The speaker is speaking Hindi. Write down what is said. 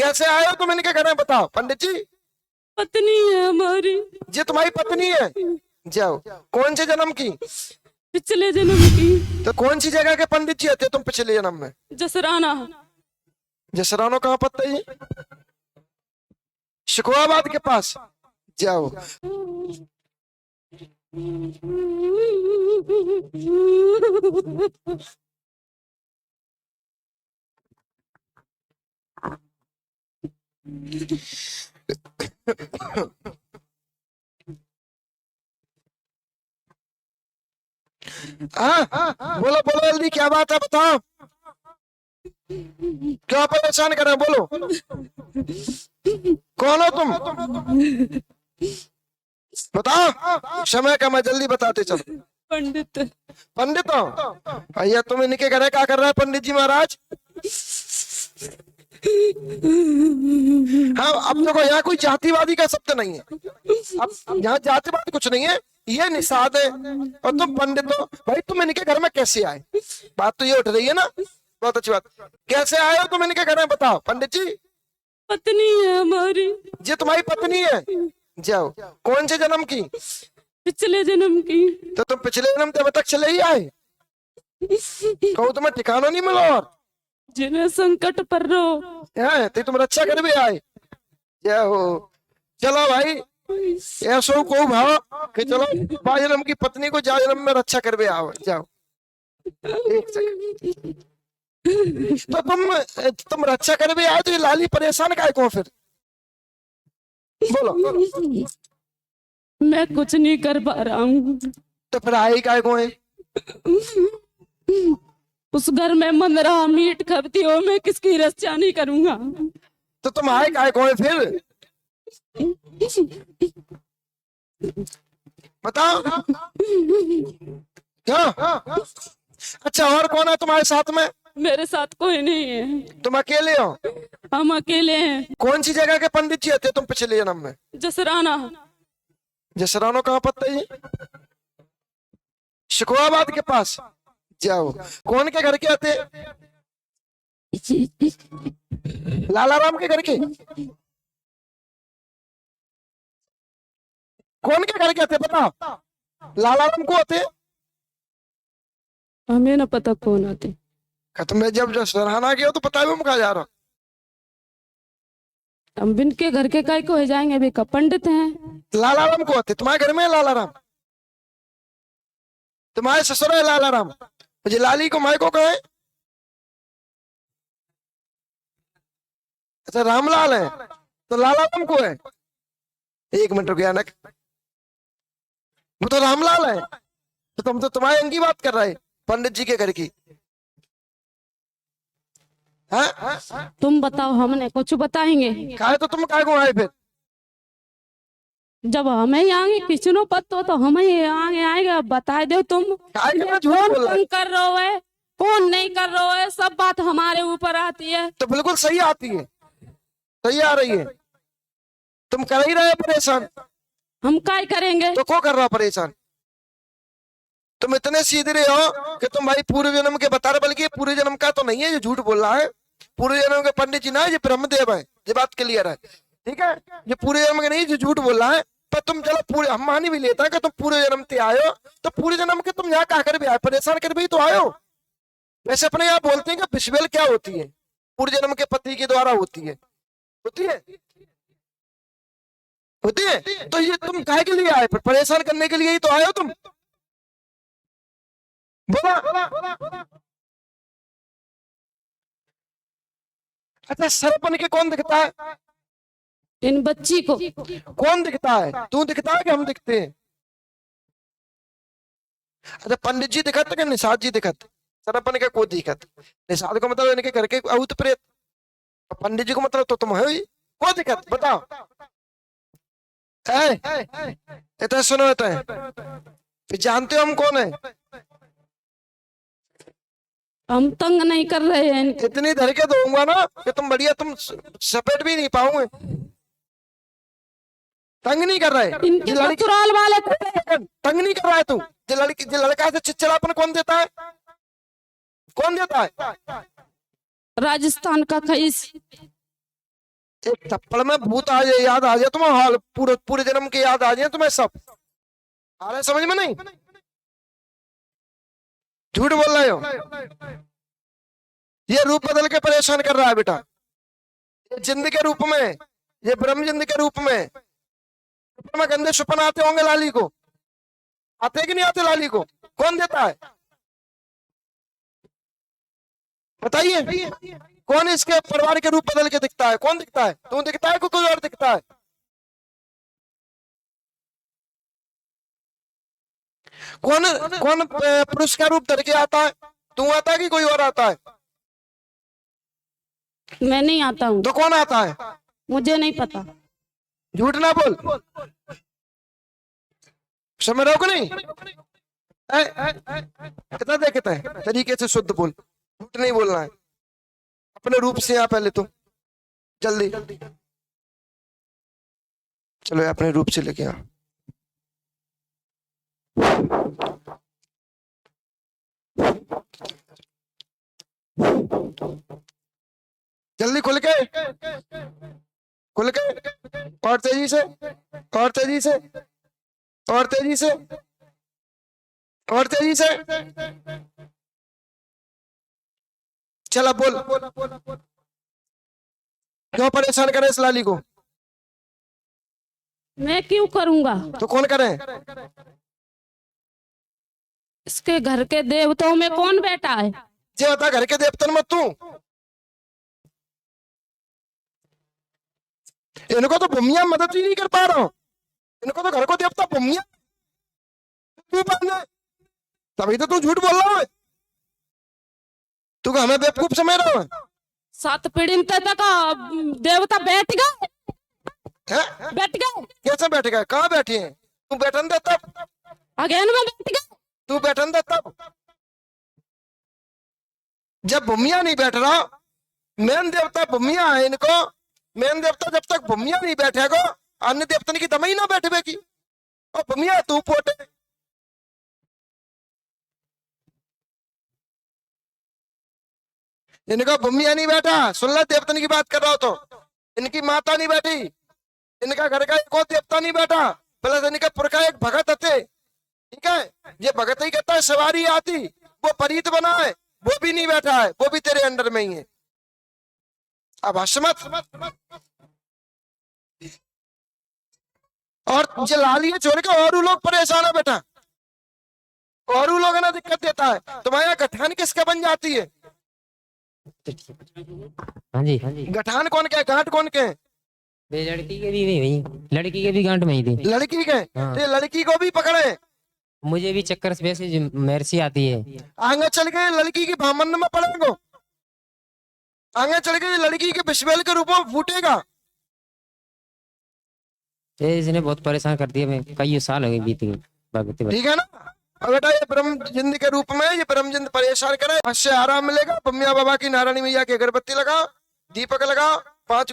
कैसे आए हो तुम इनके घर में, बताओ पंडित जी। पत्नी है हमारी। ये तुम्हारी पत्नी है? जाओ। कौन से जन्म की? पिछले जन्म की। तो कौन सी जगह के पंडित जी होते तुम पिछले जन्म में? जसराना। जसरानो कहाँ पड़ता है ये? शिकोहाबाद के पास। जाओ। हाँ, बोलो बोलो जल्दी, क्या बात है बताओ। क्या परेशान कर रहे हो, बोलो। कौन हो तुम? बताओ, समय कम है, जल्दी बताते चलो। पंडित। पंडित हो? भैया तुम इनके घर क्या कर रहे हैं पंडित जी महाराज? हाँ, अब देखो यहाँ कोई जातिवादी का शब्द नहीं है। अब यहाँ जातिवाद कुछ नहीं है, ये निषाद है और तुम पंडित हो। भाई तुम इनके घर में कैसे आए? बात तो ये उठ रही है ना। बहुत अच्छी बात। कैसे आए हो तुम इनके घर में, बताओ पंडित जी। पत्नी है हमारी। ये तुम्हारी पत्नी है? जाओ। कौन से जन्म की? पिछले जन्म की। तो तुम पिछले जन्म तब तक चले ही आए? कहूँ तुम्हें ठिकाना नहीं मिला और जिन्हें संकट पर रहो। है तो तुम रक्षा कर भी आए। जय हो। चलो भाई, ऐसो को भाव कि चलो बा जन्म की पत्नी को जा जन्म में रक्षा कर भी आओ। जाओ। एक सेकंड। तो तुम रक्षा कर भी आए तो ये लाली परेशान काय को फिर? बोलो। मैं कुछ नहीं कर पा रहा हूँ। तो फिर आई काय को है? उस घर में मन रहा मीट खपती हो, मैं किसकी रक्षा नहीं करूंगा। तो तुम आए काय को है फिर? बताओ। क्या? अच्छा, और कौन है तुम्हारे साथ में? मेरे साथ कोई नहीं है। तुम अकेले हो? हम अकेले हैं। कौन सी जगह के पंडित जी होते तुम पिछले जन्म में? जसराना। जसरानो कहाँ पड़ता है ये? शिकोहाबाद के पास। जाओ। कौन के घर के आते? लालाराम के घर के? कौन के घर के आते बताओ? लालाराम को आते? हमें ना पता कौन आते। तुम्हें जब जो सराहना किया तो पता है मैं कहा जा रहा। हम बिन के घर के काय को हो जाएंगे, अभी का पंडित हैं। लालाराम को आते तुम्हारे घर में? लालाराम तुम्हारे ससुर है लालाराम? मुझे लाली को माई को कहे। अच्छा, रामलाल है तो लालाराम को है? एक मिनट रुक यानक, वो तो रामलाल है। तो तुम तो तुम्हारे इनकी बात कर रहे पंडित जी के घर की। हाँ? तुम बताओ, हमने कुछ बताएंगे? काहे तो तुम काय को आए फिर? जब हमें ही आगे किचनो पत्तो तो हमें ही आगे आएगा। बताए दो तुम काय के झूठ कौन बोल रहे? तंग कर रहे हो है, कौन नहीं कर रहे है, सब बात हमारे ऊपर आती है। तो बिल्कुल सही आती है, सही आ रही है। तुम कर ही रहे परेशान। हम काय करेंगे? तो को कर रहा परेशान? तुम इतने सीधे हो कि तुम भाई पूर्व जन्म के बता रहे, बल्कि पूर्व जन्म का तो नहीं है, ये झूठ बोल रहा है। पूर्व जन्म के पंडित जी ना, ये ब्रह्मदेव है, ये बात क्लियर है। ठीक है, ये पूरे जन्म के नहीं, जो झूठ बोल रहा है। पर तुम चलो पूरे, हम मान भी लेता है कि तुम पूरे जन्म से आए हो। तो पूरे जन्म के तुम यहाँ कहा कर भी आए, परेशान कर भी तो आए हो। वैसे अपने यहाँ बोलते हैं कि विश्वेल क्या होती है? पूर्व जन्म के पति के द्वारा होती है। होती है? होती है? तो ये तुम काहे के लिए आए? परेशान करने के लिए ही तो आए हो तुम। बोला। अच्छा, सरपन के कौन दिखता है? इन बच्ची को। कौन दिखता है? तू दिखता है कि हम दिखते हैं? अच्छा, पंडित जी दिखत कि निषाद जी दिखत? सरपन के को दिखत? निषाद को मतलब इनके घर के भूत प्रेत, पंडित जी को मतलब तो तुम है ही। को दिखत बताओ? इतना सुनो, इतना जानते हो हम कौन है? हम तंग नहीं कर रहे हैं। इतनी धर के दूंगा ना कि तुम बढ़िया, तुम सपेट भी नहीं पाओगे। तंग नहीं कर रहे इनके ये लड़की, ससुराल वाले तंग नहीं कर रहा है तू। जो लड़का से चिड़चिड़ापन कौन देता है? कौन देता है? राजस्थान का खईस। एक थप्पड़ में भूत आ जाए, याद आ जाए तुम्हें, हाल पूरे पूरे जन्म के याद आ जाए तुम्हें सब। आ रहा समझ में नहीं? झूठ बोल रहे हो। ये रूप बदल के परेशान कर रहा है बेटा, ये जिंद के रूप में, ये ब्रह्म जिंद के रूप में। गंदे सुपन आते होंगे लाली को, आते कि नहीं आते लाली को? कौन देता है बताइए? कौन इसके परिवार के रूप बदल के दिखता है? कौन दिखता है? तू दिखता है को कोई और दिखता है? कौन कौन पुरुष का रूप धर के आता है? तू आता है कि कोई और आता है? मैं नहीं आता हूँ। तो कौन आता है? मुझे नहीं पता। झूठ ना बोल, समझ रहे हो कि नहीं? कितना देखता है, तरीके से शुद्ध बोल, झूठ नहीं बोलना है। अपने रूप से आ पहले तो, जल्दी चलो अपने रूप से लेके आ। जल्दी खुल के, खुल के, और तेजी से, और तेजी से, और तेजी से, और तेजी से। चला बोल, क्यों परेशान करे इस लाली को? मैं क्यों करूंगा? तो कौन करे? इसके घर के देवताओं में कौन बैठा है? जे बता, घर के देवतन मत तू। इनको तो भूमिया मदद ही नहीं कर पा रहा हूं, इनको तो घर को देवता भूमिया तू बन, तभी तो तू झूठ बोल रहा है। तू हमें बेवकूफ समझ रहा है? 7 पीढ़ी में तक देवता बैठ गए, हैं? बैठ गए। कैसे बैठ गए? कहाँ बैठे हैं? तू बैठन दे तब, अगेन में बैठ गए। तू बैठन दे तब। जब भूमिया नहीं बैठ रहा, मेन देवता भूमिया है इनको, मेन देवता जब तक भूमिया नहीं बैठेगा, अन्य देवतन की दम ही ना बैठे की। और भूमिया तू पोटे, इनका भूमिया नहीं बैठा। सुन ला, देवतन की बात कर रहा हो तो इनकी माता नहीं बैठी, इनका घर का एक और देवता नहीं बैठा, प्लस इनका पुरखा एक भगत थे, ठीक है? ये भगत ही कहता है सवारी आती, वो परीत बना है, वो भी नहीं बैठा है, वो भी तेरे अंडर में ही है। अब हसमत। और ये लाली छोड़ के और लोग परेशान है बेटा, और लोग ना दिक्कत देता है। तुम्हारा गठान किसका बन जाती है? हाँ जी, हाँ जी। गठान कौन के, गांठ कौन के? वे लड़की के भी वही, लड़की के भी गांठ में ही थी। लड़की के? हाँ। तो लड़की को भी पकड़े, मुझे भी चक्कर से वैसे मेरसी आती है। आगे चल के लड़की की भामन में पड़ेगा, आगे चल के लड़की के बिस्बेल के रूप में फूटेगा। इसने बहुत परेशान कर दिया, मैं कई साल हो गए बीत गए भगती ठीक है ना? और बेटा ये ब्रह्म जिंद के रूप में, ये ब्रह्म जिंद परेशान करे, इससे आराम मिलेगा। बम्मिया बाबा की, नारायणी मैया की अगरबत्ती लगा, दीपक लगा, 5